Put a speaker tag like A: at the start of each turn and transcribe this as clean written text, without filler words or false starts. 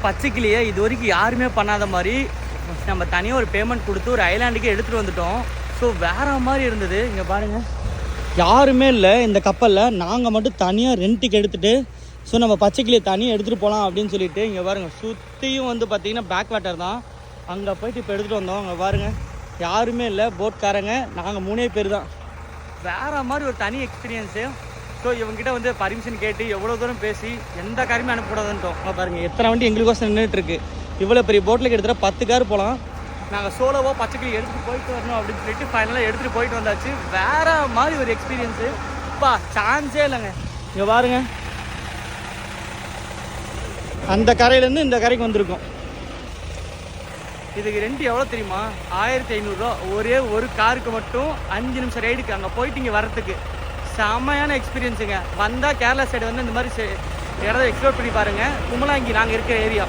A: பச்சைக்கிளியை இது வரைக்கும் யாருமே பண்ணாத மாதிரி நம்ம தனியாக ஒரு பேமெண்ட் கொடுத்து ஒரு ஐலாண்டுக்கு எடுத்துகிட்டு வந்துட்டோம். ஸோ வேறு மாதிரி இருந்தது. இங்கே பாருங்கள், யாருமே இல்லை இந்த கப்பலில். நாங்கள் மட்டும் தனியாக ரெண்ட்டுக்கு எடுத்துகிட்டு ஸோ நம்ம பச்சைக்கிளியை தனியாக எடுத்துகிட்டு போகலாம் அப்படின்னு சொல்லிட்டு இங்கே பாருங்கள், சுற்றியும் வந்து பார்த்திங்கன்னா பேக் வாட்டர் தான். அங்கே போயிட்டு இப்போ எடுத்துகிட்டு வந்தோம். அங்கே பாருங்கள், யாருமே இல்லை, போட்காரங்க நாங்கள் 3 பேர் தான். வேறு மாதிரி ஒரு தனி எக்ஸ்பீரியன்ஸு. ஸோ இவங்ககிட்ட வந்து பர்மிஷன் கேட்டு எவ்வளோ தூரம் பேசி எந்த காருமே அனுப்பக்கூடாதுன்ட்டோம். பாருங்கள், எத்தனை வண்டி எங்களுக்கோசம் நின்றுட்டுருக்கு. இவ்வளோ பெரிய போட்டில் கிட்டத்தட்ட 10 கார் போகலாம். நாங்கள் சோலோவோ பச்சைக்கிளி எடுத்துகிட்டு போயிட்டு வரணும் அப்படின்னு சொல்லிட்டு ஃபைனலாக எடுத்துகிட்டு போயிட்டு வந்தாச்சு. வேறு மாதிரி ஒரு எக்ஸ்பீரியன்ஸு. சான்ஸே இல்லைங்க. இங்கே பாருங்கள், அந்த கரையிலேருந்து இந்த கரைக்கு வந்திருக்கோம். இதுக்கு ரெண்ட் எவ்வளோ தெரியுமா? 1500 ரூபா. ஒரே ஒரு காருக்கு மட்டும் 5 நிமிஷம் ரைடுக்கு. அங்கே போயிட்டு இங்கே வரத்துக்கு செம்மையான எக்ஸ்பீரியன்ஸுங்க. வந்தால் கேரளா சைடு வந்து இந்த மாதிரி இடத்த எக்ஸ்ப்ளோர் பண்ணி பாருங்கள். கும்பலாங்கி நாங்கள் இருக்கிற ஏரியா